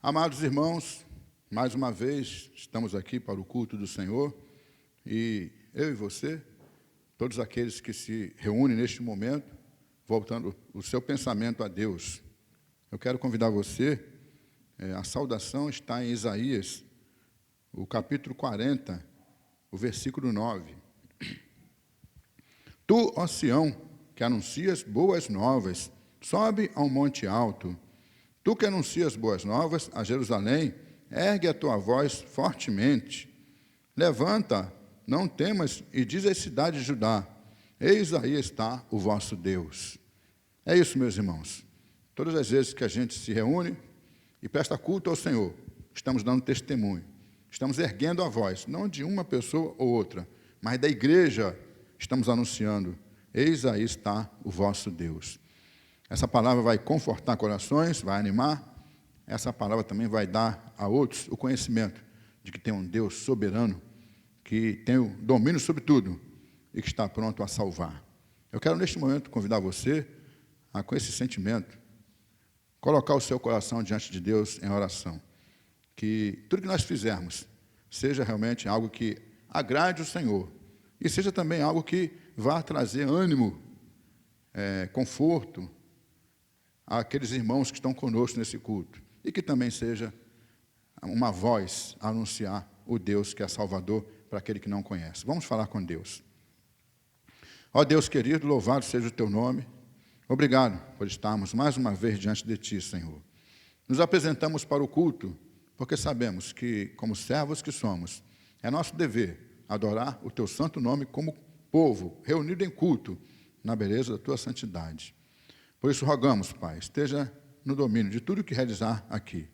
Amados irmãos, mais uma vez estamos aqui para o culto do Senhor e eu e você, todos aqueles que se reúnem neste momento, voltando o seu pensamento a Deus. Eu quero convidar você, a saudação está em Isaías, o capítulo 40, o versículo 9. Tu, ó Sião, que anuncias boas novas, sobe a um monte alto. Tu que anuncias boas novas a Jerusalém, ergue a tua voz fortemente. Levanta, não temas, e diz às cidades de Judá, eis aí está o vosso Deus. É isso, meus irmãos. Todas as vezes que a gente se reúne e presta culto ao Senhor, estamos dando testemunho. Estamos erguendo a voz, não de uma pessoa ou outra, mas da igreja estamos anunciando, eis aí está o vosso Deus. Essa palavra vai confortar corações, vai animar. Essa palavra também vai dar a outros o conhecimento de que tem um Deus soberano, que tem o domínio sobre tudo e que está pronto a salvar. Eu quero, neste momento, convidar você a, com esse sentimento, colocar o seu coração diante de Deus em oração. Que tudo que nós fizermos seja realmente algo que agrade o Senhor e seja também algo que vá trazer ânimo, conforto, àqueles irmãos que estão conosco nesse culto, e que também seja uma voz a anunciar o Deus que é Salvador para aquele que não conhece. Vamos falar com Deus. Ó Deus querido, louvado seja o teu nome. Obrigado por estarmos mais uma vez diante de ti, Senhor. Nos apresentamos para o culto, porque sabemos que, como servos que somos, é nosso dever adorar o teu santo nome como povo reunido em culto, na beleza da tua santidade. Por isso rogamos, Pai, esteja no domínio de tudo que realizar aqui.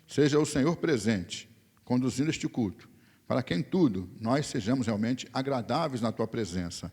Seja o Senhor presente, conduzindo este culto, para que em tudo nós sejamos realmente agradáveis na tua presença.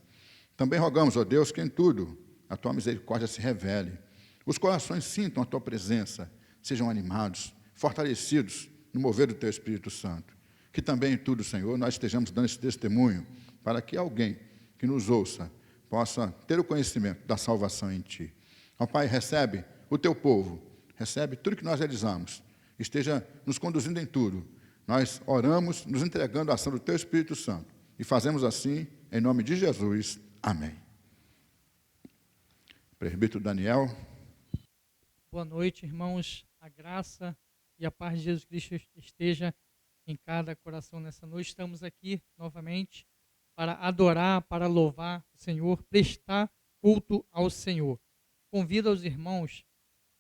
Também rogamos, ó Deus, que em tudo a tua misericórdia se revele. Os corações sintam a tua presença, sejam animados, fortalecidos no mover do teu Espírito Santo. Que também em tudo, Senhor, nós estejamos dando esse testemunho, para que alguém que nos ouça possa ter o conhecimento da salvação em ti. Ó Pai, recebe o teu povo, recebe tudo que nós realizamos, esteja nos conduzindo em tudo. Nós oramos, nos entregando a ação do teu Espírito Santo, e fazemos assim, em nome de Jesus. Amém. Presbítero Daniel. Boa noite, irmãos. A graça e a paz de Jesus Cristo esteja em cada coração nessa noite. Estamos aqui novamente para adorar, para louvar o Senhor, prestar culto ao Senhor. Convido os irmãos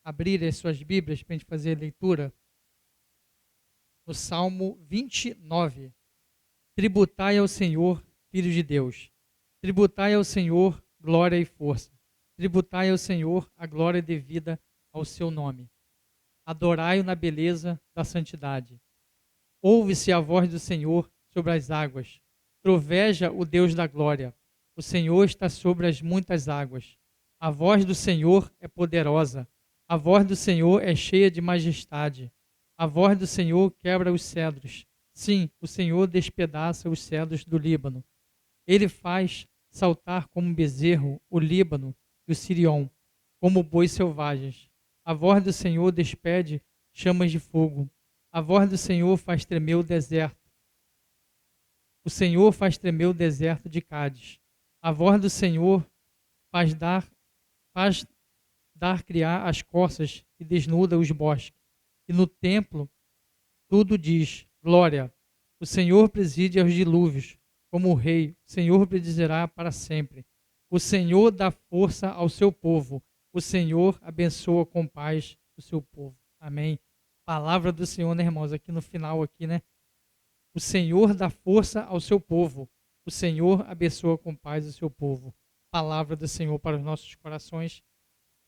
a abrirem as suas Bíblias para a gente fazer a leitura no Salmo 29. Tributai ao Senhor, filhos de Deus. Tributai ao Senhor glória e força. Tributai ao Senhor a glória devida ao seu nome. Adorai-o na beleza da santidade. Ouve-se a voz do Senhor sobre as águas. Troveja o Deus da glória. O Senhor está sobre as muitas águas. A voz do Senhor é poderosa. A voz do Senhor é cheia de majestade. A voz do Senhor quebra os cedros. Sim, o Senhor despedaça os cedros do Líbano. Ele faz saltar como um bezerro o Líbano e o Sirion, como bois selvagens. A voz do Senhor despede chamas de fogo. A voz do Senhor faz tremer o deserto. O Senhor faz tremer o deserto de Cádiz. A voz do Senhor faz dar criar as corças e desnuda os bosques. E no templo tudo diz, glória. O Senhor preside aos dilúvios, como o rei. O Senhor presidirá para sempre. O Senhor dá força ao seu povo. O Senhor abençoa com paz o seu povo. Amém. Palavra do Senhor, né, irmãos? Aqui no final, aqui, né? O Senhor dá força ao seu povo. O Senhor abençoa com paz o seu povo. Palavra do Senhor para os nossos corações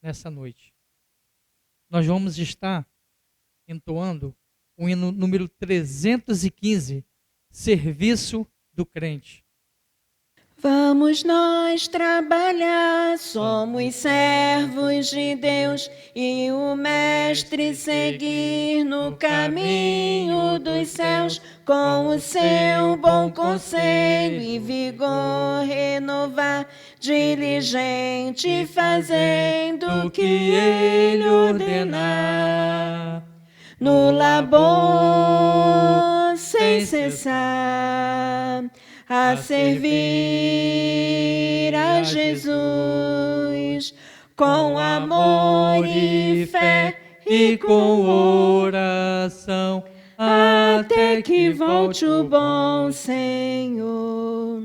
nessa noite. Nós vamos estar entoando o hino número 315, Serviço do Crente. Vamos nós trabalhar, somos servos de Deus e o Mestre seguir no caminho dos céus, com o seu bom conselho e vigor renovar, diligente fazendo o que ele ordenar. no labor sem cessar, a servir a Jesus com amor e fé e com oração, até que volte o bom Senhor.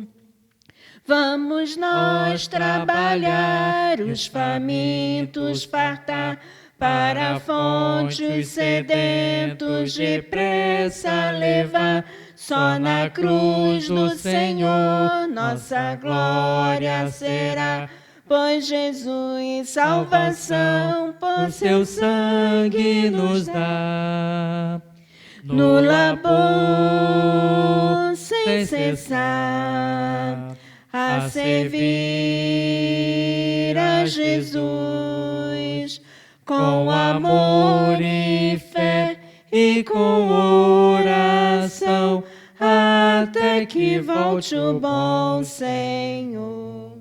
Vamos nós trabalhar, os famintos fartar, para a fonte os sedentos depressa levar. Só na cruz do Senhor nossa glória será, pois Jesus salvação por seu sangue nos dá. No labor sem cessar, a servir a Jesus com amor e fé e com oração, até que volte o bom Senhor.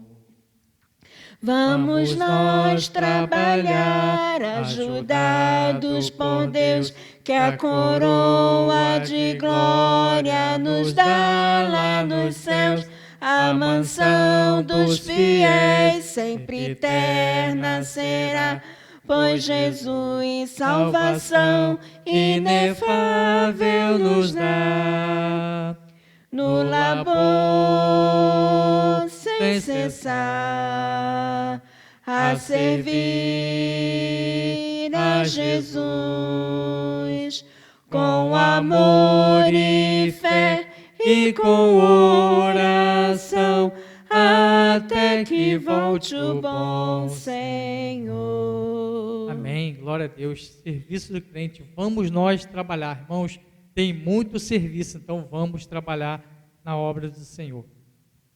Vamos nós trabalhar, ajudados por Deus, que a coroa de glória nos dá lá nos céus, a mansão dos fiéis sempre eterna será, pois Jesus salvação inefável nos dá. No labor sem cessar, a servir a Jesus com amor e fé e com oração, até que volte o bom Senhor. Amém, glória a Deus. Serviço do crente, vamos nós trabalhar, irmãos. Tem muito serviço, então vamos trabalhar na obra do Senhor.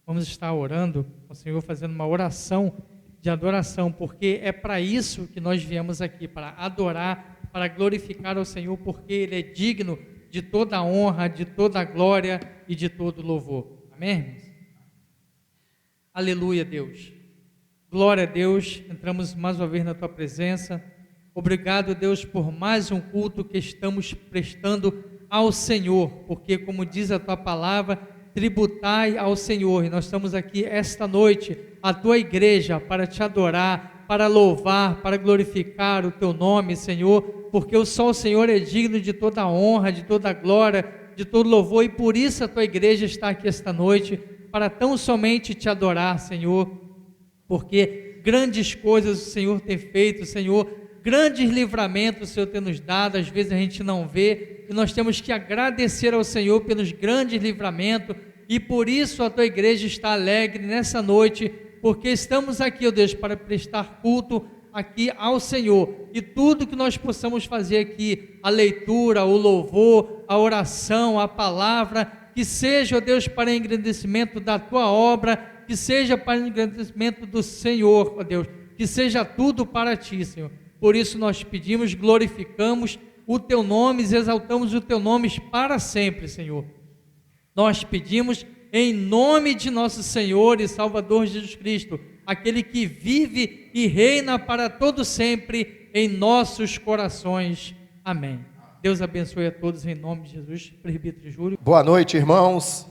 Vamos estar orando ao Senhor, fazendo uma oração de adoração, porque é para isso que nós viemos aqui, para adorar, para glorificar ao Senhor, porque Ele é digno de toda a honra, de toda a glória e de todo louvor. Amém, irmãos? Aleluia, Deus. Glória a Deus, entramos mais uma vez na Tua presença. Obrigado, Deus, por mais um culto que estamos prestando ao Senhor, porque, como diz a Tua palavra, tributai ao Senhor, e nós estamos aqui esta noite, a Tua igreja, para Te adorar, para louvar, para glorificar o Teu nome, Senhor, porque só o Senhor é digno de toda a honra, de toda a glória, de todo louvor, e por isso a Tua igreja está aqui esta noite, para tão somente Te adorar, Senhor, porque grandes coisas o Senhor tem feito, Senhor, grandes livramentos o Senhor tem nos dado, às vezes a gente não vê, e nós temos que agradecer ao Senhor pelos grandes livramentos, e por isso a Tua igreja está alegre nessa noite, porque estamos aqui, ó Deus, para prestar culto aqui ao Senhor, e tudo que nós possamos fazer aqui, a leitura, o louvor, a oração, a palavra, que seja, ó Deus, para engrandecimento da Tua obra, que seja para engrandecimento do Senhor, ó Deus, que seja tudo para Ti, Senhor. Por isso nós pedimos, glorificamos o Teu nome, exaltamos o Teu nome para sempre, Senhor. Nós pedimos em nome de nosso Senhor e Salvador Jesus Cristo, aquele que vive e reina para todo sempre em nossos corações. Amém. Deus abençoe a todos em nome de Jesus. Presbítero Júlio. Boa noite, irmãos.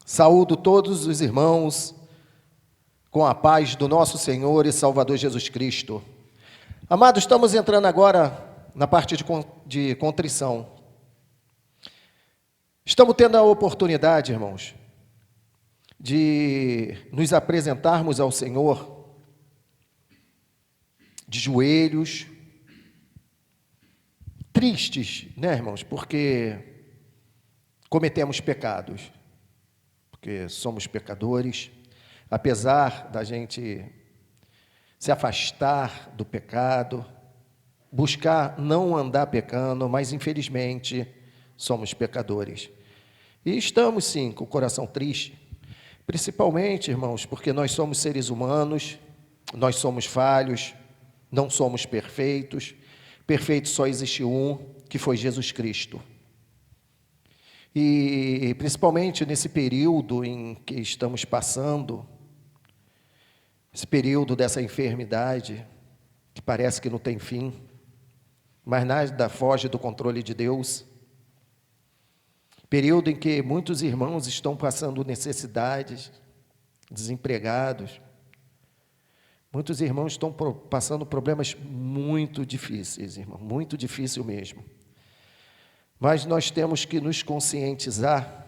Saúdo todos os irmãos com a paz do nosso Senhor e Salvador Jesus Cristo. Amados, estamos entrando agora na parte de contrição. Estamos tendo a oportunidade, irmãos, de nos apresentarmos ao Senhor de joelhos, tristes, né, irmãos, porque cometemos pecados, porque somos pecadores, apesar da gente se afastar do pecado, buscar não andar pecando, mas infelizmente somos pecadores. E estamos sim com o coração triste, principalmente, irmãos, porque nós somos seres humanos, nós somos falhos, não somos perfeitos. Perfeito só existe um, que foi Jesus Cristo. E principalmente nesse período em que estamos passando, esse período dessa enfermidade, que parece que não tem fim, mas nada foge do controle de Deus. Período em que muitos irmãos estão passando necessidades, desempregados. Muitos irmãos estão passando problemas muito difíceis, irmão, muito difícil mesmo. Mas nós temos que nos conscientizar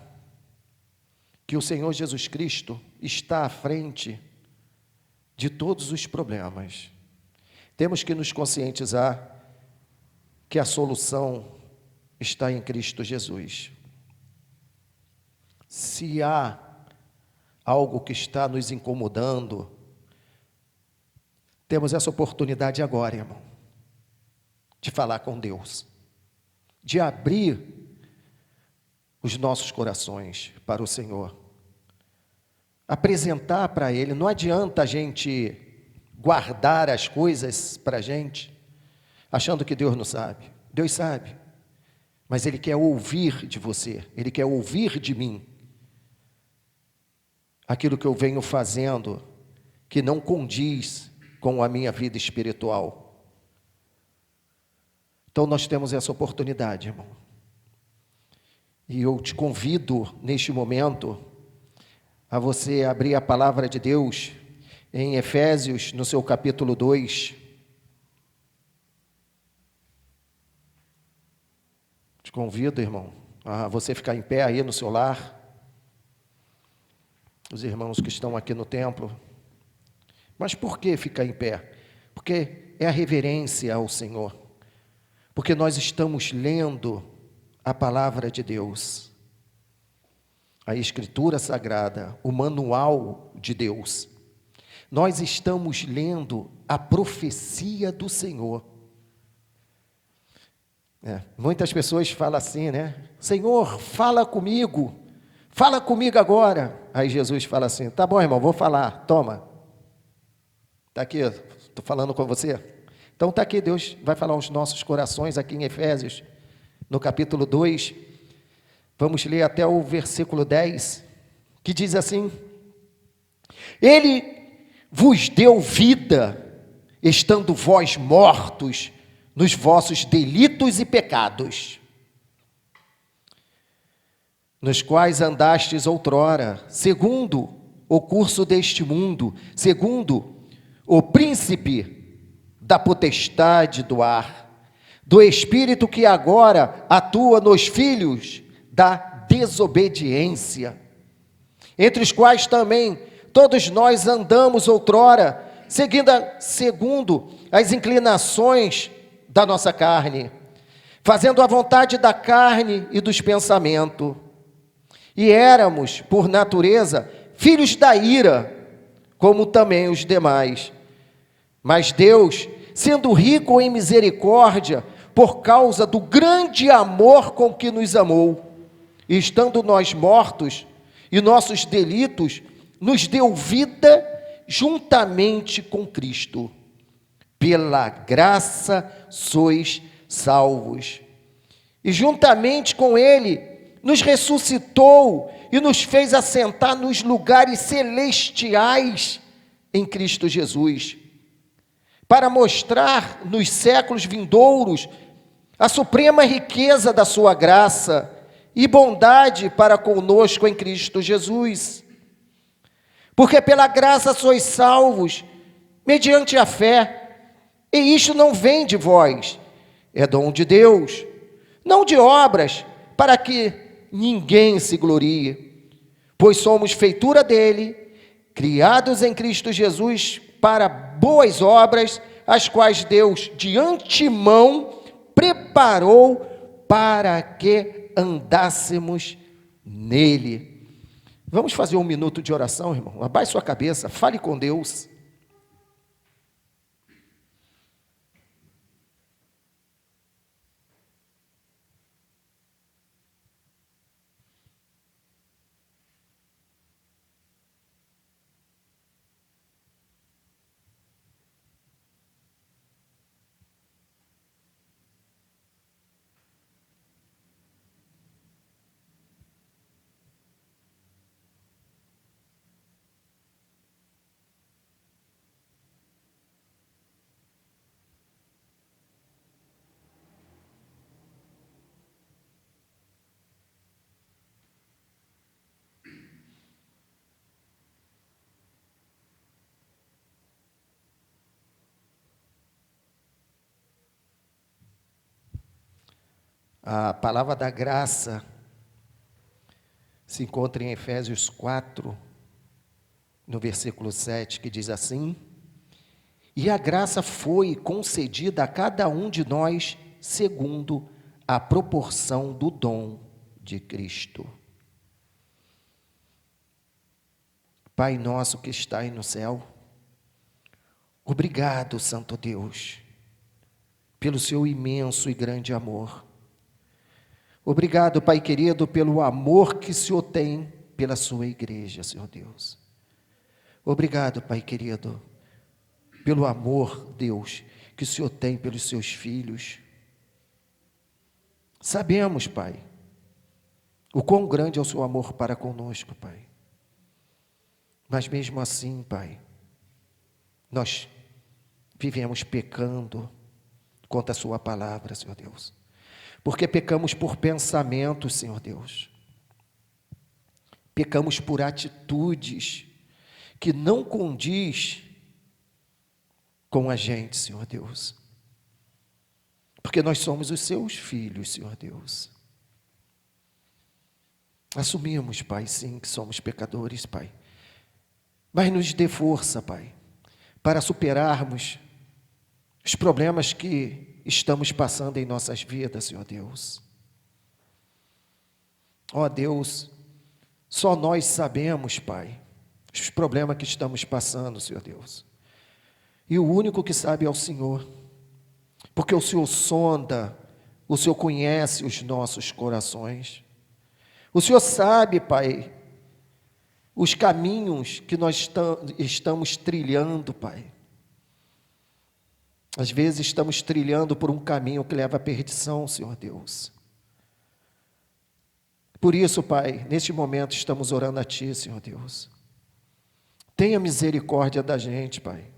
que o Senhor Jesus Cristo está à frente de todos os problemas. Temos que nos conscientizar que a solução está em Cristo Jesus. Se há algo que está nos incomodando, temos essa oportunidade agora, irmão, de falar com Deus, de abrir os nossos corações para o Senhor, apresentar para Ele. Não adianta a gente guardar as coisas para a gente, achando que Deus não sabe. Deus sabe, mas Ele quer ouvir de você, Ele quer ouvir de mim aquilo que eu venho fazendo que não condiz com a minha vida espiritual. Então nós temos essa oportunidade, irmão. E eu te convido neste momento a você abrir a palavra de Deus em Efésios, no seu capítulo 2. Te convido, irmão, a você ficar em pé aí no seu lar. Os irmãos que estão aqui no templo. Mas por que ficar em pé? Porque é a reverência ao Senhor. Porque nós estamos lendo a palavra de Deus, a Escritura Sagrada, o manual de Deus. Nós estamos lendo a profecia do Senhor. Muitas pessoas falam assim, né? Senhor, fala comigo agora. Aí Jesus fala assim, tá bom, irmão, vou falar, toma. Está aqui, estou falando com você. Então está aqui, Deus vai falar aos nossos corações aqui em Efésios, no capítulo 2. Vamos ler até o versículo 10, que diz assim: Ele vos deu vida, estando vós mortos nos vossos delitos e pecados, nos quais andastes outrora, segundo o curso deste mundo, segundo o príncipe da potestade do ar, do espírito que agora atua nos filhos da desobediência, entre os quais também todos nós andamos outrora, segundo as inclinações da nossa carne, fazendo a vontade da carne e dos pensamentos, e éramos, por natureza, filhos da ira, como também os demais. Mas Deus, sendo rico em misericórdia, por causa do grande amor com que nos amou, e estando nós mortos e nossos delitos, nos deu vida juntamente com Cristo. Pela graça sois salvos. E juntamente com Ele, nos ressuscitou e nos fez assentar nos lugares celestiais em Cristo Jesus, para mostrar nos séculos vindouros a suprema riqueza da sua graça e bondade para conosco em Cristo Jesus. Porque pela graça sois salvos, mediante a fé, e isto não vem de vós, é dom de Deus, não de obras, para que ninguém se glorie, pois somos feitura dele, criados em Cristo Jesus para boas obras, as quais Deus de antemão preparou para que andássemos nele. Vamos fazer um minuto de oração, irmão? Abaixe sua cabeça, fale com Deus. A palavra da graça se encontra em Efésios 4, no versículo 7, que diz assim: e a graça foi concedida a cada um de nós segundo a proporção do dom de Cristo. Pai nosso que estais no céu, obrigado, Santo Deus, pelo seu imenso e grande amor. Obrigado, Pai querido, pelo amor que o Senhor tem pela sua igreja, Senhor Deus. Obrigado, Pai querido, pelo amor, Deus, que o Senhor tem pelos seus filhos. Sabemos, Pai, o quão grande é o seu amor para conosco, Pai. Mas mesmo assim, Pai, nós vivemos pecando contra a sua palavra, Senhor Deus. Porque pecamos por pensamentos, Senhor Deus. Pecamos por atitudes que não condiz com a gente, Senhor Deus. Porque nós somos os seus filhos, Senhor Deus. Assumimos, Pai, sim, que somos pecadores, Pai. Mas nos dê força, Pai, para superarmos os problemas que estamos passando em nossas vidas, Senhor Deus. Ó Deus, só nós sabemos, Pai, os problemas que estamos passando, Senhor Deus. E o único que sabe é o Senhor, porque o Senhor sonda, o Senhor conhece os nossos corações. O Senhor sabe, Pai, os caminhos que nós estamos trilhando, Pai. Às vezes estamos trilhando por um caminho que leva à perdição, Senhor Deus. Por isso, Pai, neste momento estamos orando a Ti, Senhor Deus. Tenha misericórdia da gente, Pai.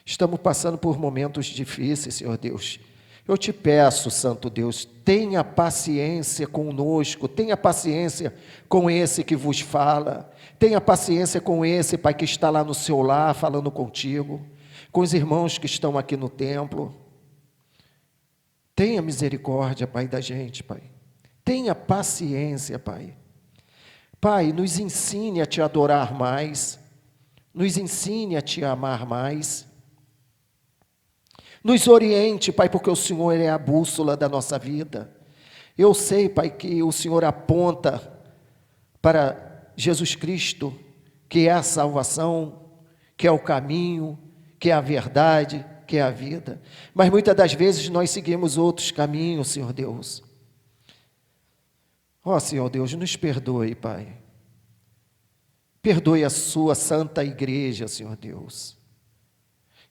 Estamos passando por momentos difíceis, Senhor Deus. Eu te peço, Santo Deus, tenha paciência conosco, tenha paciência com esse que vos fala, tenha paciência com esse, Pai, que está lá no seu lar falando contigo, com os irmãos que estão aqui no templo. Tenha misericórdia, Pai, da gente, Pai. Tenha paciência, Pai. Pai, nos ensine a Te adorar mais, nos ensine a Te amar mais. Nos oriente, Pai, porque o Senhor é a bússola da nossa vida. Eu sei, Pai, que o Senhor aponta para Jesus Cristo, que é a salvação, que é o caminho, que é a verdade, que é a vida. Mas muitas das vezes nós seguimos outros caminhos, Senhor Deus. Ó, Senhor Deus, nos perdoe, Pai. Perdoe a sua santa igreja, Senhor Deus.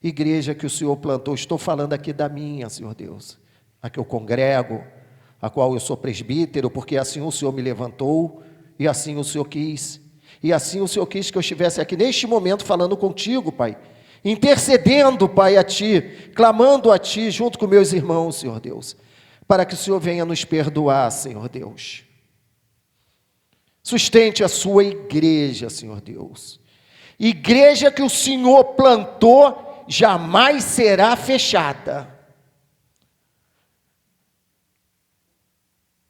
Igreja que o Senhor plantou, estou falando aqui da minha, Senhor Deus, a que eu congrego, a qual eu sou presbítero, porque assim o Senhor me levantou, e assim o Senhor quis, e assim o Senhor quis que eu estivesse aqui neste momento falando contigo, Pai, intercedendo, Pai, a Ti, clamando a Ti, junto com meus irmãos, Senhor Deus, para que o Senhor venha nos perdoar, Senhor Deus. Sustente a sua igreja, Senhor Deus. Igreja que o Senhor plantou, jamais será fechada.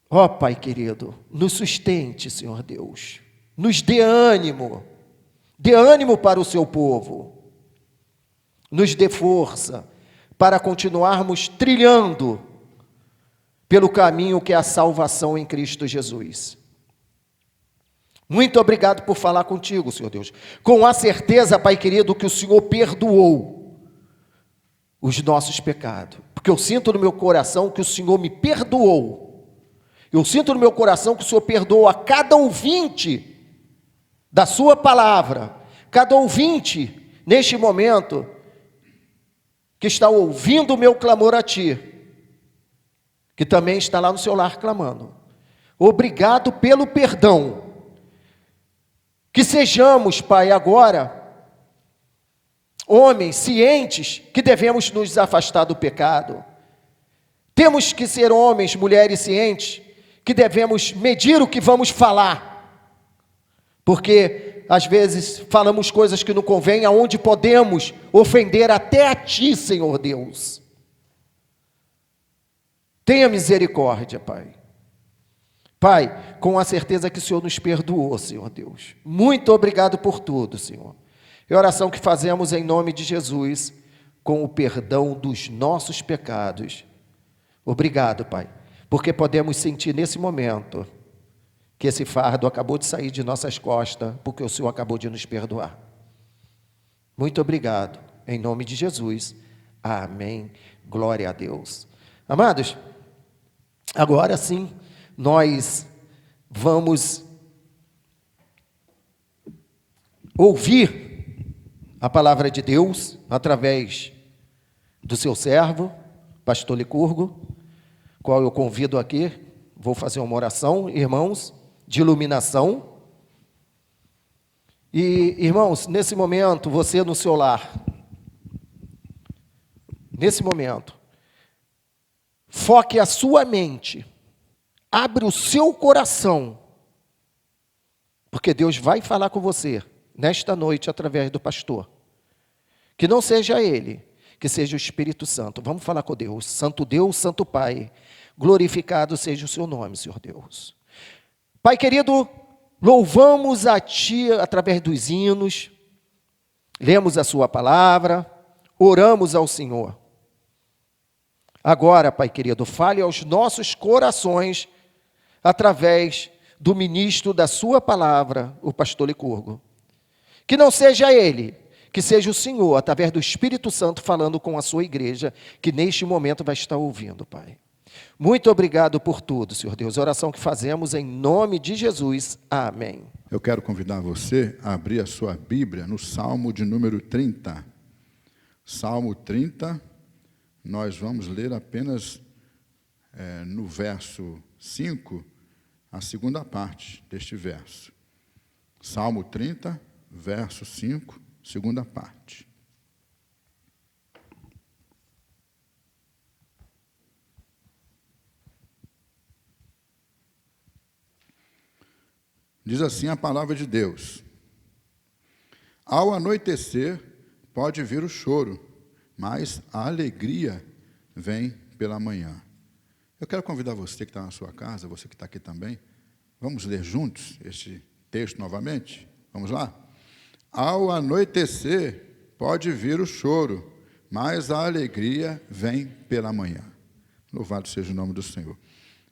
Ó Pai querido, nos sustente, Senhor Deus, nos dê ânimo para o seu povo, nos dê força para continuarmos trilhando pelo caminho que é a salvação em Cristo Jesus. Muito obrigado por falar contigo, Senhor Deus, com a certeza, Pai querido, que o Senhor perdoou os nossos pecados, porque eu sinto no meu coração que o Senhor me perdoou, eu sinto no meu coração que o Senhor perdoou a cada ouvinte da sua palavra, cada ouvinte neste momento, que está ouvindo o meu clamor a Ti, que também está lá no seu lar clamando, obrigado pelo perdão, que sejamos, Pai, agora, homens cientes que devemos nos afastar do pecado. Temos que ser homens, mulheres cientes que devemos medir o que vamos falar. Porque às vezes falamos coisas que não convêm, aonde podemos ofender até a Ti, Senhor Deus. Tenha misericórdia, Pai. Pai, com a certeza que o Senhor nos perdoou, Senhor Deus. Muito obrigado por tudo, Senhor. É a oração que fazemos em nome de Jesus, com o perdão dos nossos pecados. Obrigado, Pai, porque podemos sentir nesse momento que esse fardo acabou de sair de nossas costas, porque o Senhor acabou de nos perdoar. Muito obrigado, em nome de Jesus. Amém. Glória a Deus. Amados, agora sim, nós vamos ouvir a palavra de Deus através do seu servo, pastor Licurgo, qual eu convido aqui. Vou fazer uma oração, irmãos, de iluminação. E, irmãos, nesse momento, você no seu lar, nesse momento, foque a sua mente, abre o seu coração, porque Deus vai falar com você nesta noite através do pastor. Que não seja ele, que seja o Espírito Santo. Vamos falar com Deus. Deus, Santo Pai, glorificado seja o seu nome, Senhor Deus. Pai querido, louvamos a Ti através dos hinos, lemos a Sua palavra, oramos ao Senhor. Agora, Pai querido, fale aos nossos corações através do ministro da Sua palavra, o pastor Licurgo. Que não seja ele, que seja o Senhor, através do Espírito Santo, falando com a Sua igreja, que neste momento vai estar ouvindo, Pai. Muito obrigado por tudo, Senhor Deus. A oração que fazemos em nome de Jesus. Amém. Eu quero convidar você a abrir a sua Bíblia no Salmo de número 30. Salmo 30, nós vamos ler apenas no verso 5, a segunda parte deste verso. Salmo 30, verso 5, segunda parte. Diz assim a palavra de Deus: ao anoitecer pode vir o choro, mas a alegria vem pela manhã. Eu quero convidar você que está na sua casa, você que está aqui também, vamos ler juntos este texto novamente? Vamos lá? Ao anoitecer pode vir o choro, mas a alegria vem pela manhã. Louvado seja o nome do Senhor.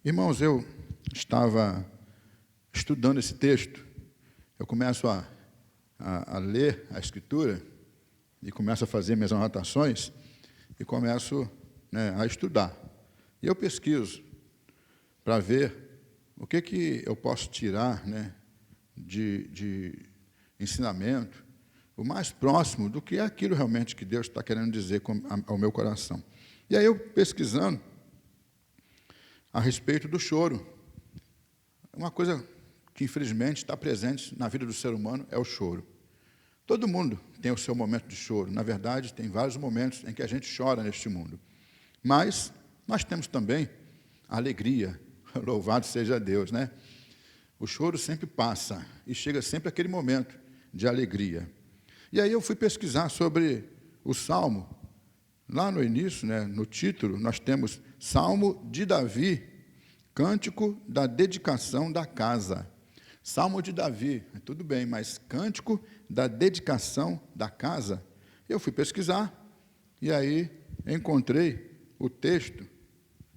Irmãos, eu estava estudando esse texto, eu começo a ler a Escritura e começo a fazer minhas anotações e começo a estudar. E eu pesquiso para ver o que eu posso tirar de ensinamento, o mais próximo do que é aquilo realmente que Deus está querendo dizer ao meu coração. E aí eu pesquisando a respeito do choro, uma coisa que infelizmente está presente na vida do ser humano é o choro. Todo mundo tem o seu momento de choro. Na verdade, tem vários momentos em que a gente chora neste mundo. Mas nós temos também a alegria. Louvado seja Deus, né? O choro sempre passa e chega sempre aquele momento de alegria. E aí eu fui pesquisar sobre o Salmo. Lá no início, no título, nós temos Salmo de Davi, Cântico da dedicação da casa. Salmo de Davi, tudo bem, mas Cântico da dedicação da casa. Eu fui pesquisar e aí encontrei o texto.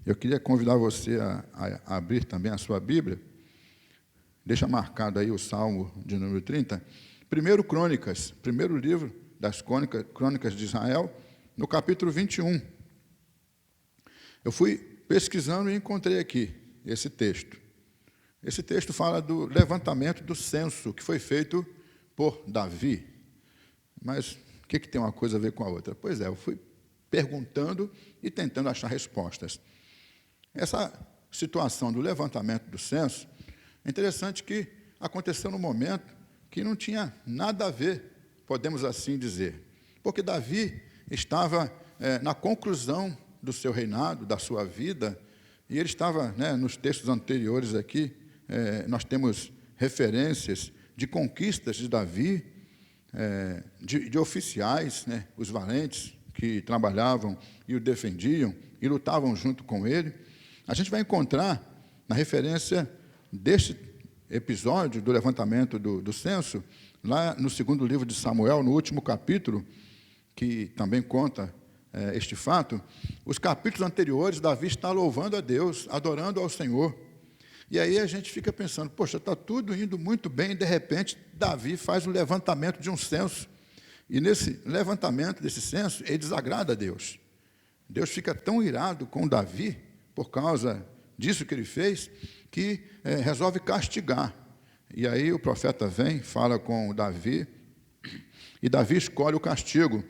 Eu queria convidar você a abrir também a sua Bíblia. Deixa marcado aí o Salmo de número 30. Primeiro Crônicas, primeiro livro das Crônicas de Israel, no capítulo 21. Eu fui pesquisando e encontrei aqui esse texto. Esse texto fala do levantamento do censo que foi feito por Davi. Mas o que tem uma coisa a ver com a outra? Pois é, eu fui perguntando e tentando achar respostas. Essa situação do levantamento do censo, é interessante que aconteceu num momento que não tinha nada a ver, podemos assim dizer. Porque Davi estava na conclusão do seu reinado, da sua vida, e ele estava, nos textos anteriores aqui, nós temos referências de conquistas de Davi, de oficiais, os valentes que trabalhavam e o defendiam e lutavam junto com ele. A gente vai encontrar, na referência deste episódio do levantamento do censo, lá no segundo livro de Samuel, no último capítulo, que também conta este fato, os capítulos anteriores, Davi está louvando a Deus, adorando ao Senhor. E aí a gente fica pensando, poxa, está tudo indo muito bem, e de repente Davi faz o levantamento de um censo. E nesse levantamento desse censo, ele desagrada a Deus. Deus fica tão irado com Davi, por causa disso que ele fez, que resolve castigar. E aí o profeta vem, fala com Davi, e Davi escolhe o castigo.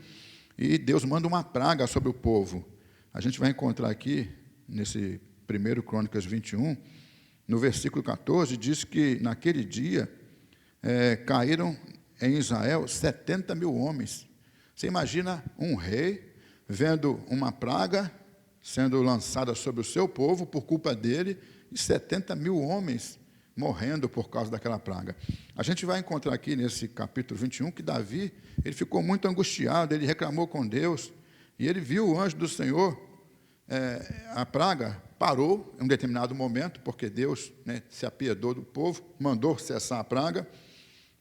E Deus manda uma praga sobre o povo. A gente vai encontrar aqui, nesse 1 Crônicas 21, no versículo 14, diz que naquele dia caíram em Israel 70 mil homens. Você imagina um rei vendo uma praga sendo lançada sobre o seu povo por culpa dele, e 70 mil homens morrendo por causa daquela praga. A gente vai encontrar aqui nesse capítulo 21 que Davi, ele ficou muito angustiado, ele reclamou com Deus, e ele viu o anjo do Senhor, a praga parou em um determinado momento, porque Deus se apiedou do povo, mandou cessar a praga,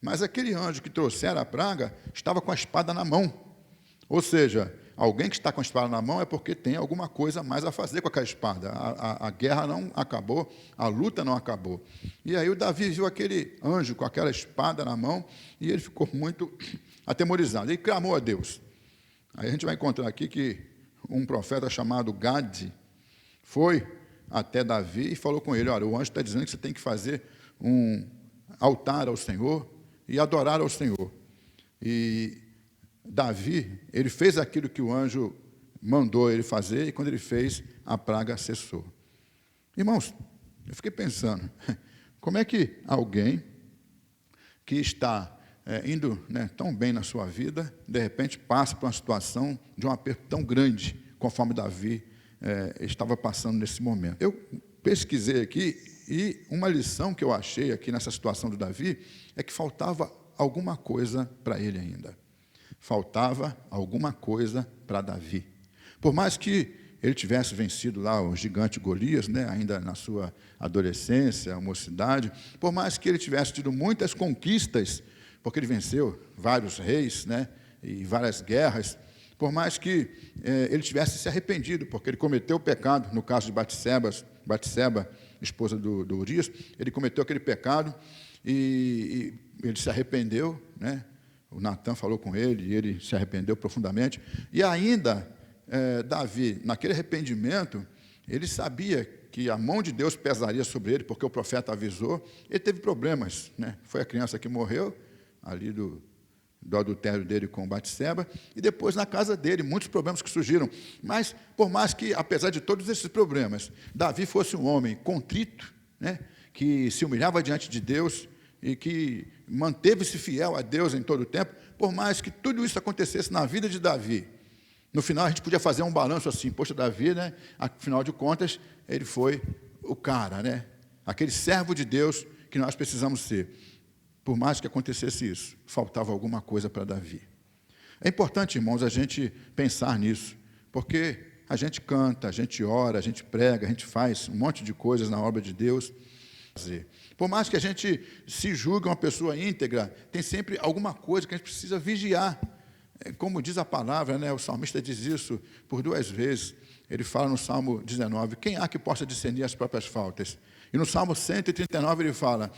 mas aquele anjo que trouxera a praga estava com a espada na mão. Ou seja, alguém que está com a espada na mão é porque tem alguma coisa mais a fazer com aquela espada. A guerra não acabou, a luta não acabou. E aí o Davi viu aquele anjo com aquela espada na mão e ele ficou muito atemorizado. Ele clamou a Deus. Aí a gente vai encontrar aqui que um profeta chamado Gade foi até Davi e falou com ele, olha, o anjo está dizendo que você tem que fazer um altar ao Senhor e adorar ao Senhor. E Davi, ele fez aquilo que o anjo mandou ele fazer, e quando ele fez, a praga cessou. Irmãos, eu fiquei pensando, como é que alguém que está indo tão bem na sua vida, de repente passa por uma situação de um aperto tão grande, conforme Davi estava passando nesse momento. Eu pesquisei aqui, e uma lição que eu achei aqui nessa situação do Davi, é que faltava alguma coisa para ele ainda. Faltava alguma coisa para Davi. Por mais que ele tivesse vencido lá o gigante Golias, ainda na sua adolescência, mocidade, por mais que ele tivesse tido muitas conquistas, porque ele venceu vários reis, e várias guerras, por mais que ele tivesse se arrependido, porque ele cometeu o pecado, no caso de Batseba, esposa do Urias, ele cometeu aquele pecado e ele se arrependeu, O Natan falou com ele e ele se arrependeu profundamente. E ainda, Davi, naquele arrependimento, ele sabia que a mão de Deus pesaria sobre ele, porque o profeta avisou. Ele teve problemas, Foi a criança que morreu, ali do adultério dele com Batseba, e depois na casa dele, muitos problemas que surgiram. Mas, por mais que, apesar de todos esses problemas, Davi fosse um homem contrito, que se humilhava diante de Deus, e que manteve-se fiel a Deus em todo o tempo, por mais que tudo isso acontecesse na vida de Davi, no final a gente podia fazer um balanço assim, poxa, Davi, afinal de contas, ele foi o cara, aquele servo de Deus que nós precisamos ser. Por mais que acontecesse isso, faltava alguma coisa para Davi. É importante, irmãos, a gente pensar nisso, porque a gente canta, a gente ora, a gente prega, a gente faz um monte de coisas na obra de Deus. Por mais que a gente se julgue uma pessoa íntegra, tem sempre alguma coisa que a gente precisa vigiar. Como diz a palavra, o salmista diz isso por 2 vezes. Ele fala no Salmo 19, quem há que possa discernir as próprias faltas? E no Salmo 139 ele fala,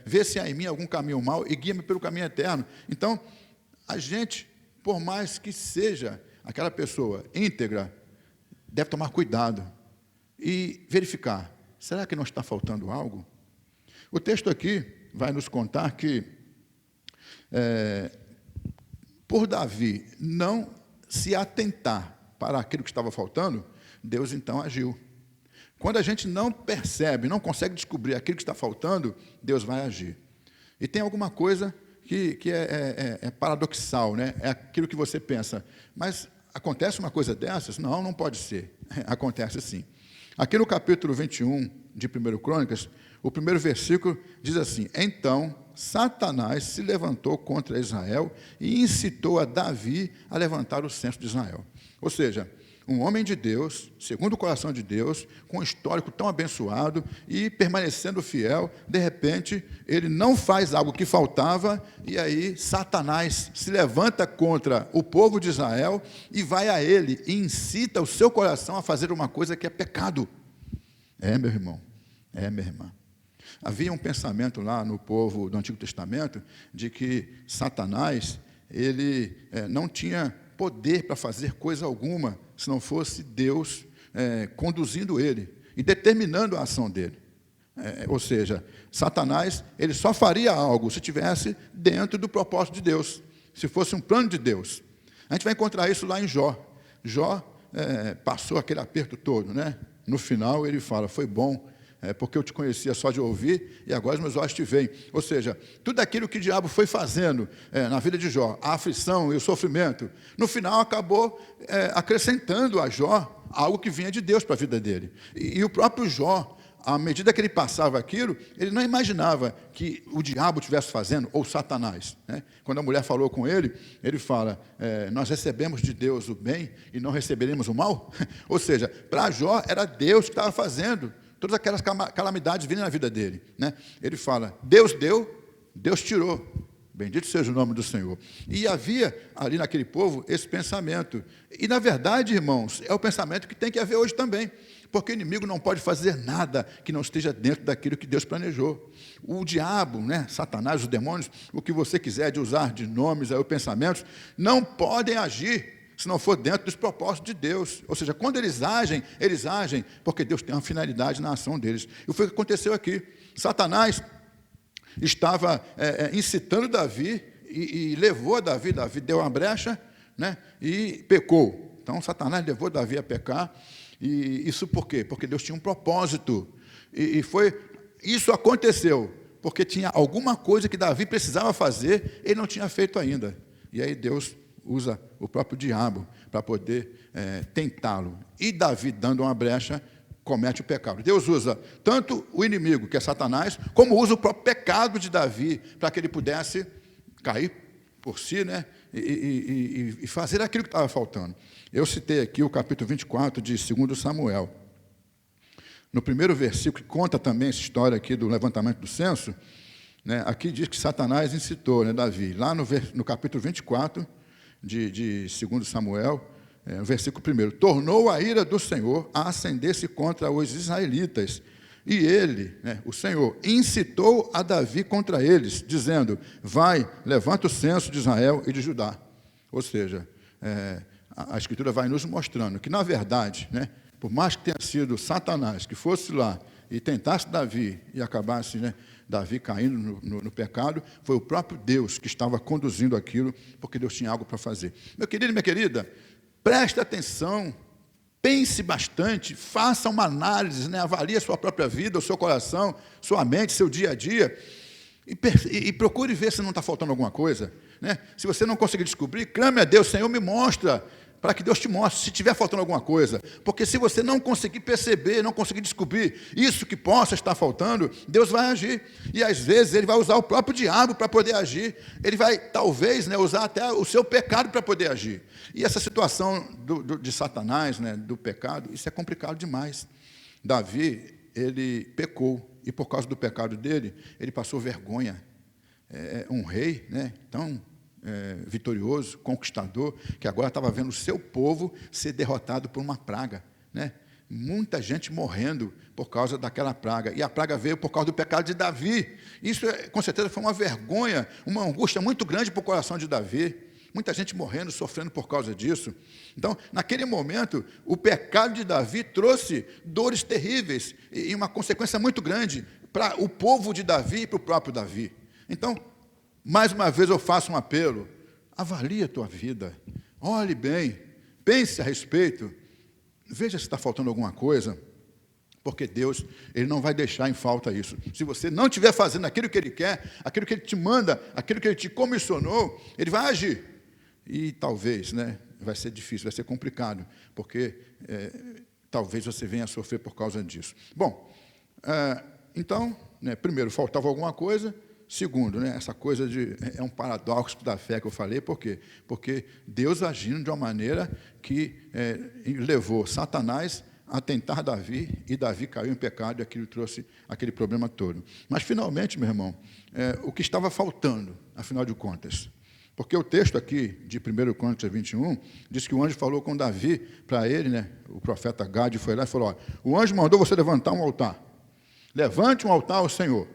vê se há em mim algum caminho mau e guia-me pelo caminho eterno. Então, a gente, por mais que seja aquela pessoa íntegra, deve tomar cuidado e verificar, será que não está faltando algo? O texto aqui vai nos contar que, por Davi não se atentar para aquilo que estava faltando, Deus então agiu. Quando a gente não percebe, não consegue descobrir aquilo que está faltando, Deus vai agir. E tem alguma coisa que é paradoxal, É aquilo que você pensa, mas acontece uma coisa dessas? Não, não pode ser. Acontece sim. Aqui no capítulo 21 de 1 Crônicas, o primeiro versículo diz assim, então Satanás se levantou contra Israel e incitou a Davi a levantar o censo de Israel. Ou seja, um homem de Deus, segundo o coração de Deus, com um histórico tão abençoado e permanecendo fiel, de repente, ele não faz algo que faltava, e aí Satanás se levanta contra o povo de Israel e vai a ele e incita o seu coração a fazer uma coisa que é pecado. Meu irmão, minha irmã. Havia um pensamento lá no povo do Antigo Testamento de que Satanás, ele não tinha poder para fazer coisa alguma, se não fosse Deus conduzindo ele e determinando a ação dele. Ou seja, Satanás, ele só faria algo se estivesse dentro do propósito de Deus, se fosse um plano de Deus. A gente vai encontrar isso lá em Jó. Jó passou aquele aperto todo, né? No final ele fala, foi bom, porque eu te conhecia só de ouvir, e agora os meus olhos te veem. Ou seja, tudo aquilo que o diabo foi fazendo na vida de Jó, a aflição e o sofrimento, no final acabou acrescentando a Jó algo que vinha de Deus para a vida dele. E o próprio Jó, à medida que ele passava aquilo, ele não imaginava que o diabo estivesse fazendo, ou Satanás, né? Quando a mulher falou com ele, ele fala, nós recebemos de Deus o bem e não receberemos o mal? Ou seja, para Jó era Deus que estava fazendo todas aquelas calamidades vindo na vida dele, né? Ele fala, Deus deu, Deus tirou. Bendito seja o nome do Senhor. E havia ali naquele povo esse pensamento. E, na verdade, irmãos, é o pensamento que tem que haver hoje também. Porque o inimigo não pode fazer nada que não esteja dentro daquilo que Deus planejou. O diabo, né, Satanás, os demônios, o que você quiser de usar de nomes, aí, pensamentos, não podem agir se não for dentro dos propósitos de Deus. Ou seja, quando eles agem porque Deus tem uma finalidade na ação deles. E foi o que aconteceu aqui. Satanás estava incitando Davi e levou a Davi deu uma brecha, né, e pecou. Então, Satanás levou Davi a pecar. E isso por quê? Porque Deus tinha um propósito. Isso aconteceu porque tinha alguma coisa que Davi precisava fazer, ele não tinha feito ainda. E aí Deus usa o próprio diabo para poder tentá-lo. E Davi, dando uma brecha, comete o pecado. Deus usa tanto o inimigo, que é Satanás, como usa o próprio pecado de Davi, para que ele pudesse cair por si, né? E fazer aquilo que estava faltando. Eu citei aqui o capítulo 24 de 2 Samuel. No primeiro versículo, que conta também essa história aqui do levantamento do censo, né? Aqui diz que Satanás incitou, né, Davi. Lá no capítulo 24 de 2 Samuel, versículo 1, tornou a ira do Senhor a acender-se contra os israelitas, e ele, né, o Senhor, incitou a Davi contra eles, dizendo, vai, levanta o censo de Israel e de Judá. Ou seja, a Escritura vai nos mostrando que, na verdade, né, por mais que tenha sido Satanás que fosse lá e tentasse Davi e acabasse, né, Davi caindo no pecado, foi o próprio Deus que estava conduzindo aquilo, porque Deus tinha algo para fazer. Meu querido e minha querida, preste atenção, pense bastante, faça uma análise, né? Avalie a sua própria vida, o seu coração, sua mente, seu dia a dia, e procure ver se não está faltando alguma coisa, né? Se você não conseguir descobrir, clame a Deus, Senhor, me mostra, para que Deus te mostre se estiver faltando alguma coisa. Porque se você não conseguir perceber, não conseguir descobrir isso que possa estar faltando, Deus vai agir. E às vezes Ele vai usar o próprio diabo para poder agir. Ele vai, talvez, né, usar até o seu pecado para poder agir. E essa situação de Satanás, né, do pecado, isso é complicado demais. Davi, ele pecou. E por causa do pecado dele, ele passou vergonha. Um rei, né, tão vitorioso, conquistador, que agora estava vendo o seu povo ser derrotado por uma praga, né? Muita gente morrendo por causa daquela praga, e a praga veio por causa do pecado de Davi. Isso, com certeza, foi uma vergonha, uma angústia muito grande para o coração de Davi. Muita gente morrendo, sofrendo por causa disso. Então, naquele momento, o pecado de Davi trouxe dores terríveis e uma consequência muito grande para o povo de Davi e para o próprio Davi. Então, mais uma vez eu faço um apelo, avalie a tua vida, olhe bem, pense a respeito, veja se está faltando alguma coisa, porque Deus, Ele não vai deixar em falta isso. Se você não estiver fazendo aquilo que Ele quer, aquilo que Ele te manda, aquilo que Ele te comissionou, Ele vai agir. E talvez, né, vai ser difícil, vai ser complicado, porque talvez você venha a sofrer por causa disso. Bom, então, né, primeiro, faltava alguma coisa, segundo, né, essa coisa é um paradoxo da fé que eu falei, por quê? Porque Deus agindo de uma maneira que levou Satanás a tentar Davi, e Davi caiu em pecado, e aquilo trouxe aquele problema todo. Mas, finalmente, meu irmão, o que estava faltando, afinal de contas? Porque o texto aqui, de 1 Crônicas 21, diz que o anjo falou com Davi, para ele, né, o profeta Gade foi lá e falou, olha, o anjo mandou você levantar um altar. Levante um altar ao Senhor.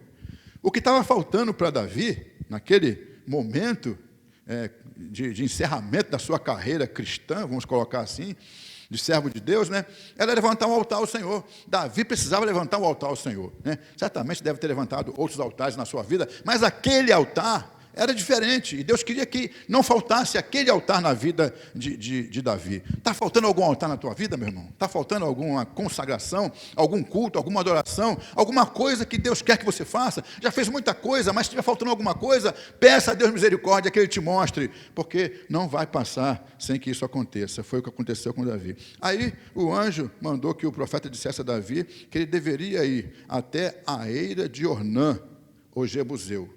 O que estava faltando para Davi, naquele momento de encerramento da sua carreira cristã, vamos colocar assim, de servo de Deus, né, era levantar um altar ao Senhor. Davi precisava levantar um altar ao Senhor, né? Certamente deve ter levantado outros altares na sua vida, mas aquele altar era diferente, e Deus queria que não faltasse aquele altar na vida de Davi. Está faltando algum altar na tua vida, meu irmão? Está faltando alguma consagração, algum culto, alguma adoração, alguma coisa que Deus quer que você faça? Já fez muita coisa, mas se estiver faltando alguma coisa, peça a Deus misericórdia que Ele te mostre, porque não vai passar sem que isso aconteça. Foi o que aconteceu com Davi. Aí o anjo mandou que o profeta dissesse a Davi que ele deveria ir até a eira de Ornã, o Jebuseu.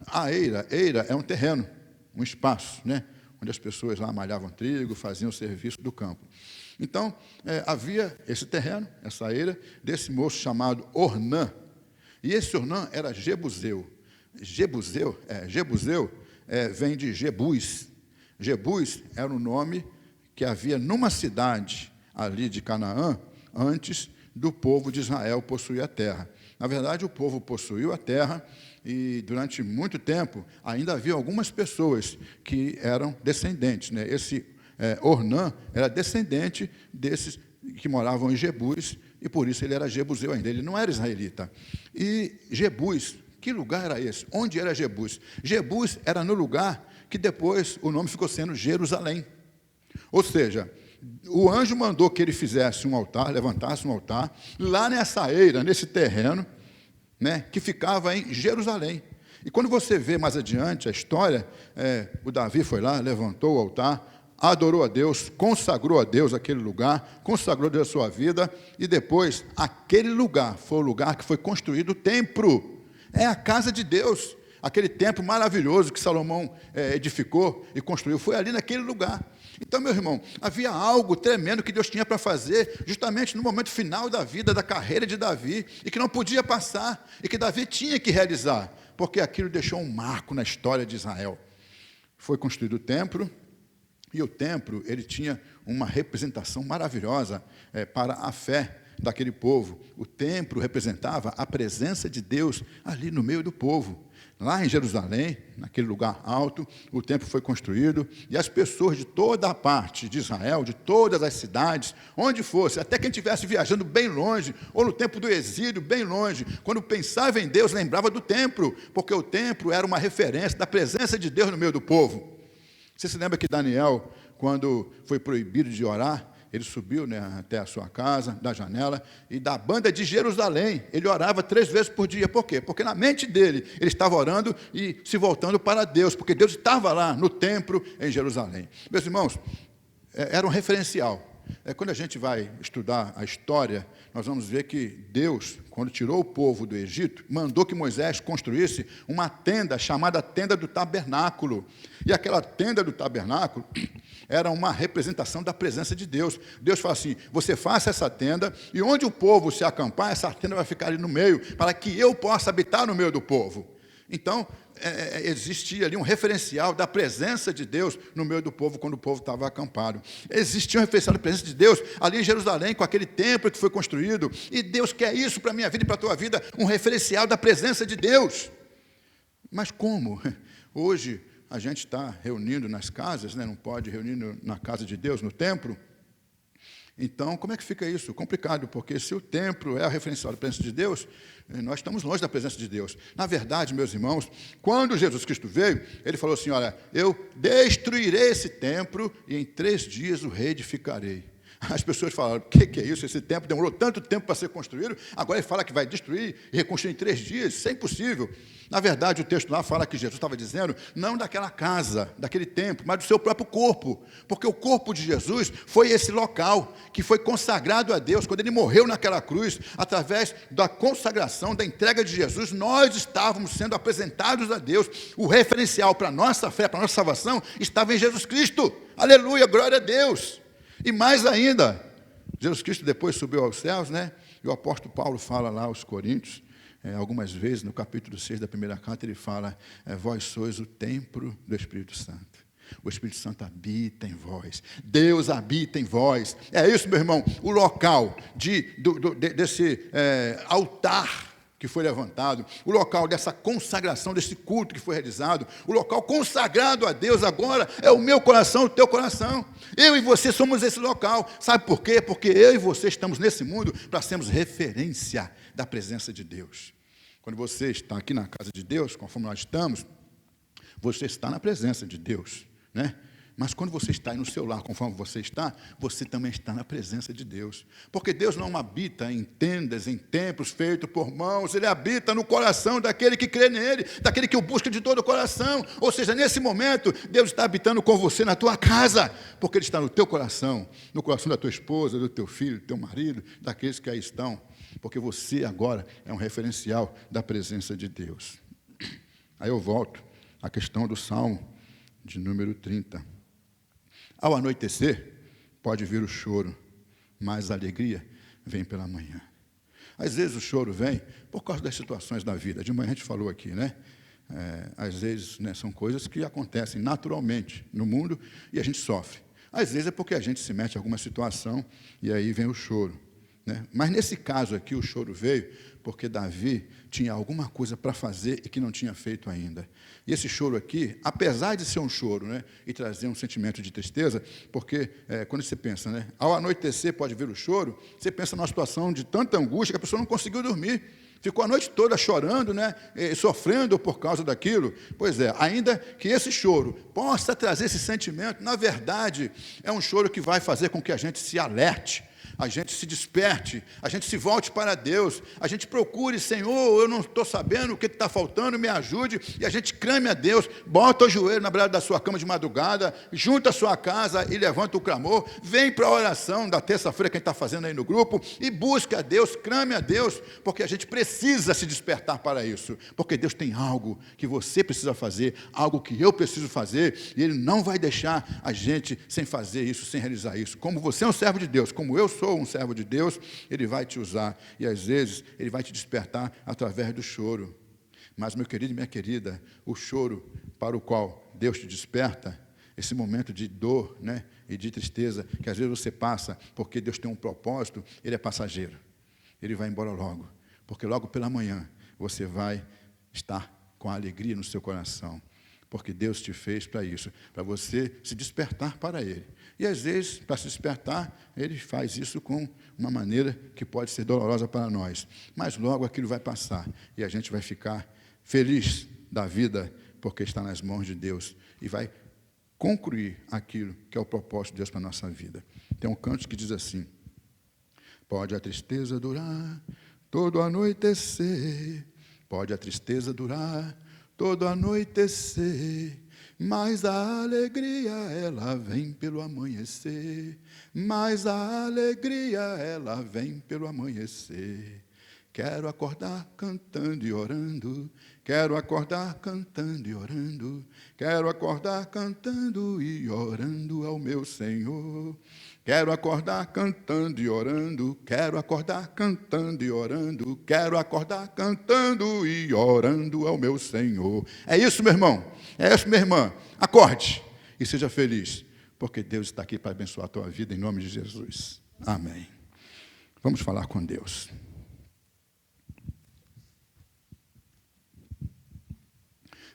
A eira é um terreno, um espaço, né, onde as pessoas lá malhavam trigo, faziam o serviço do campo. Então, havia esse terreno, essa eira, desse moço chamado Ornã. E esse Ornã era Jebuseu. Jebuseu vem de Jebus. Jebus era o nome que havia numa cidade ali de Canaã, antes do povo de Israel possuir a terra. Na verdade, o povo possuiu a terra, e durante muito tempo ainda havia algumas pessoas que eram descendentes, né? Esse Ornã era descendente desses que moravam em Jebus, e por isso ele era jebuseu ainda, ele não era israelita. E Jebus, que lugar era esse? Onde era Jebus? Jebus era no lugar que depois o nome ficou sendo Jerusalém. Ou seja, o anjo mandou que ele fizesse um altar, levantasse um altar, lá nessa eira, nesse terreno, né, que ficava em Jerusalém. E quando você vê mais adiante a história, o Davi foi lá, levantou o altar, adorou a Deus, consagrou a Deus aquele lugar, consagrou a Deus a sua vida, e depois aquele lugar foi o lugar que foi construído o templo. É a casa de Deus. Aquele templo maravilhoso que Salomão edificou e construiu, foi ali naquele lugar. Então, meu irmão, havia algo tremendo que Deus tinha para fazer, justamente no momento final da vida, da carreira de Davi, e que não podia passar, e que Davi tinha que realizar, porque aquilo deixou um marco na história de Israel. Foi construído o templo, e o templo, ele tinha uma representação maravilhosa para a fé daquele povo. O templo representava a presença de Deus ali no meio do povo. Lá em Jerusalém, naquele lugar alto, o templo foi construído, e as pessoas de toda a parte de Israel, de todas as cidades, onde fosse, até quem estivesse viajando bem longe, ou no tempo do exílio, bem longe, quando pensava em Deus, lembrava do templo, porque o templo era uma referência da presença de Deus no meio do povo. Você se lembra que Daniel, quando foi proibido de orar, ele subiu, né, até a sua casa, da janela, e da banda de Jerusalém, ele orava 3 vezes por dia. Por quê? Porque na mente dele, ele estava orando e se voltando para Deus, porque Deus estava lá no templo em Jerusalém. Meus irmãos, era um referencial. Quando a gente vai estudar a história, nós vamos ver que Deus, quando tirou o povo do Egito, mandou que Moisés construísse uma tenda chamada Tenda do Tabernáculo. E aquela tenda do tabernáculo era uma representação da presença de Deus. Deus fala assim, você faça essa tenda, e onde o povo se acampar, essa tenda vai ficar ali no meio, para que eu possa habitar no meio do povo. Então, existia ali um referencial da presença de Deus no meio do povo, quando o povo estava acampado. Existia um referencial da presença de Deus ali em Jerusalém, com aquele templo que foi construído, e Deus quer isso para a minha vida e para a tua vida, um referencial da presença de Deus. Mas como? Hoje a gente está reunindo nas casas, né? Não pode reunir na casa de Deus, no templo. Então, como é que fica isso? Complicado, porque se o templo é a referencial da presença de Deus, nós estamos longe da presença de Deus. Na verdade, meus irmãos, quando Jesus Cristo veio, ele falou assim, olha, eu destruirei esse templo e em 3 dias o reedificarei. As pessoas falaram, o que é isso? Esse templo demorou tanto tempo para ser construído, agora ele fala que vai destruir e reconstruir em 3 dias, isso é impossível. Na verdade, o texto lá fala que Jesus estava dizendo, não daquela casa, daquele templo, mas do seu próprio corpo, porque o corpo de Jesus foi esse local que foi consagrado a Deus, quando ele morreu naquela cruz, através da consagração, da entrega de Jesus, nós estávamos sendo apresentados a Deus, o referencial para a nossa fé, para a nossa salvação, estava em Jesus Cristo, aleluia, glória a Deus. E mais ainda, Jesus Cristo depois subiu aos céus, né? E o apóstolo Paulo fala lá aos Coríntios, algumas vezes, no capítulo 6 da primeira carta, ele fala, vós sois o templo do Espírito Santo. O Espírito Santo habita em vós. Deus habita em vós. É isso, meu irmão, o local desse altar que foi levantado, o local dessa consagração, desse culto que foi realizado, o local consagrado a Deus agora é o meu coração, o teu coração. Eu e você somos esse local. Sabe por quê? Porque eu e você estamos nesse mundo para sermos referência da presença de Deus. Quando você está aqui na casa de Deus, conforme nós estamos, você está na presença de Deus, né? Mas quando você está aí no seu lar, conforme você também está na presença de Deus. Porque Deus não habita em tendas, em templos feitos por mãos, Ele habita no coração daquele que crê nele, daquele que o busca de todo o coração. Ou seja, nesse momento, Deus está habitando com você na tua casa, porque Ele está no teu coração, no coração da tua esposa, do teu filho, do teu marido, daqueles que aí estão. Porque você agora é um referencial da presença de Deus. Aí eu volto à questão do Salmo de número 30. Ao anoitecer, pode vir o choro, mas a alegria vem pela manhã. Às vezes o choro vem por causa das situações da vida. De manhã a gente falou aqui, né? Às vezes, né, são coisas que acontecem naturalmente no mundo e a gente sofre. Às vezes é porque a gente se mete em alguma situação e aí vem o choro, né? Mas nesse caso aqui o choro veio porque Davi tinha alguma coisa para fazer e que não tinha feito ainda. E esse choro aqui, apesar de ser um choro, né, e trazer um sentimento de tristeza, porque quando você pensa, né, ao anoitecer pode vir o choro, você pensa numa situação de tanta angústia que a pessoa não conseguiu dormir, ficou a noite toda chorando, né, sofrendo por causa daquilo. Pois é, ainda que esse choro possa trazer esse sentimento, na verdade, é um choro que vai fazer com que a gente se alerte, a gente se desperte, a gente se volte para Deus, a gente procure, Senhor, eu não estou sabendo o que está faltando, me ajude, e a gente clame a Deus, bota o joelho na beirada da sua cama de madrugada, junta a sua casa e levanta o clamor, vem para a oração da terça-feira que a gente está fazendo aí no grupo, e busca a Deus, clame a Deus, porque a gente precisa se despertar para isso, porque Deus tem algo que você precisa fazer, algo que eu preciso fazer, e Ele não vai deixar a gente sem fazer isso, sem realizar isso. Como você é um servo de Deus, como eu sou um servo de Deus, Ele vai te usar, e às vezes Ele vai te despertar através do choro. Mas, meu querido e minha querida, o choro para o qual Deus te desperta, esse momento de dor, né, e de tristeza, que às vezes você passa, porque Deus tem um propósito, ele é passageiro, ele vai embora logo, porque logo pela manhã você vai estar com a alegria no seu coração, porque Deus te fez para isso, para você se despertar para Ele. E às vezes, para se despertar, Ele faz isso com uma maneira que pode ser dolorosa para nós. Mas logo aquilo vai passar e a gente vai ficar feliz da vida, porque está nas mãos de Deus e vai concluir aquilo que é o propósito de Deus para a nossa vida. Tem um canto que diz assim: pode a tristeza durar todo anoitecer, pode a tristeza durar todo anoitecer, mas a alegria ela vem pelo amanhecer, mas a alegria ela vem pelo amanhecer. Quero acordar cantando e orando, quero acordar cantando e orando, quero acordar cantando e orando ao meu Senhor. Quero acordar cantando e orando, quero acordar cantando e orando, quero acordar cantando e orando ao meu Senhor. É isso, meu irmão, é isso, minha irmã. Acorde e seja feliz, porque Deus está aqui para abençoar a tua vida, em nome de Jesus. Amém. Vamos falar com Deus.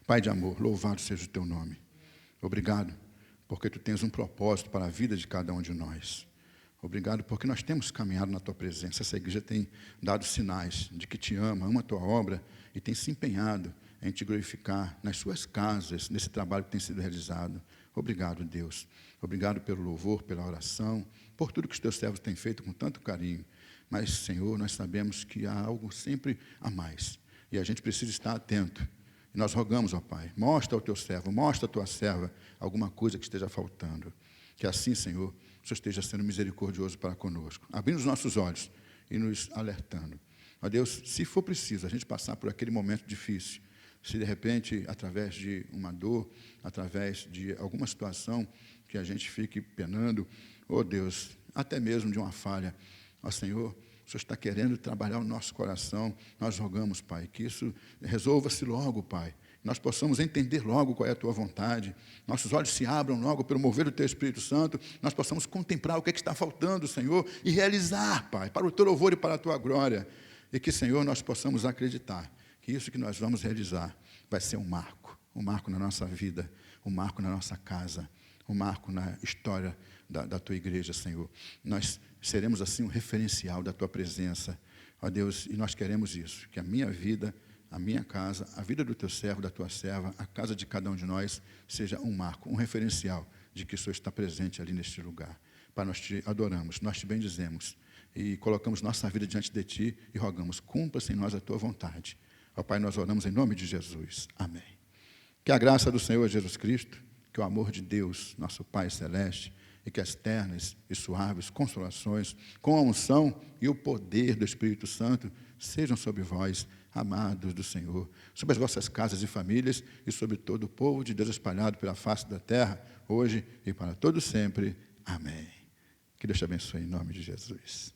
Pai de amor, louvado seja o teu nome. Obrigado, porque tu tens um propósito para a vida de cada um de nós. Obrigado, porque nós temos caminhado na tua presença. Essa igreja tem dado sinais de que te ama a tua obra e tem se empenhado em te glorificar nas suas casas, nesse trabalho que tem sido realizado. Obrigado, Deus. Obrigado pelo louvor, pela oração, por tudo que os teus servos têm feito com tanto carinho. Mas, Senhor, nós sabemos que há algo sempre a mais. E a gente precisa estar atento. E nós rogamos, ó Pai, mostra ao teu servo, mostra à tua serva alguma coisa que esteja faltando. Que assim, Senhor, o Senhor esteja sendo misericordioso para conosco, abrindo os nossos olhos e nos alertando. Ó Deus, se for preciso a gente passar por aquele momento difícil, se de repente, através de uma dor, através de alguma situação que a gente fique penando, ó Deus, até mesmo de uma falha, ó Senhor, o Senhor está querendo trabalhar o nosso coração, nós rogamos, Pai, que isso resolva-se logo, Pai, nós possamos entender logo qual é a Tua vontade, nossos olhos se abram logo pelo mover do Teu Espírito Santo, nós possamos contemplar o que é que está faltando, Senhor, e realizar, Pai, para o Teu louvor e para a Tua glória, e que, Senhor, nós possamos acreditar que isso que nós vamos realizar vai ser um marco na nossa vida, um marco na nossa casa, um marco na história da Tua igreja, Senhor. Nós seremos, assim, um referencial da Tua presença, ó Deus, e nós queremos isso, que a minha vida, a minha casa, a vida do Teu servo, da Tua serva, a casa de cada um de nós, seja um marco, um referencial de que o Senhor está presente ali neste lugar. Pai, nós Te adoramos, nós Te bendizemos e colocamos nossa vida diante de Ti e rogamos, cumpra-se em nós a Tua vontade. Ó Pai, nós oramos em nome de Jesus. Amém. Que a graça do Senhor Jesus Cristo, que o amor de Deus, nosso Pai Celeste, e que as ternas e suaves consolações, com a unção e o poder do Espírito Santo, sejam sobre vós, amados do Senhor, sobre as vossas casas e famílias, e sobre todo o povo de Deus espalhado pela face da terra, hoje e para todo sempre. Amém. Que Deus te abençoe em nome de Jesus.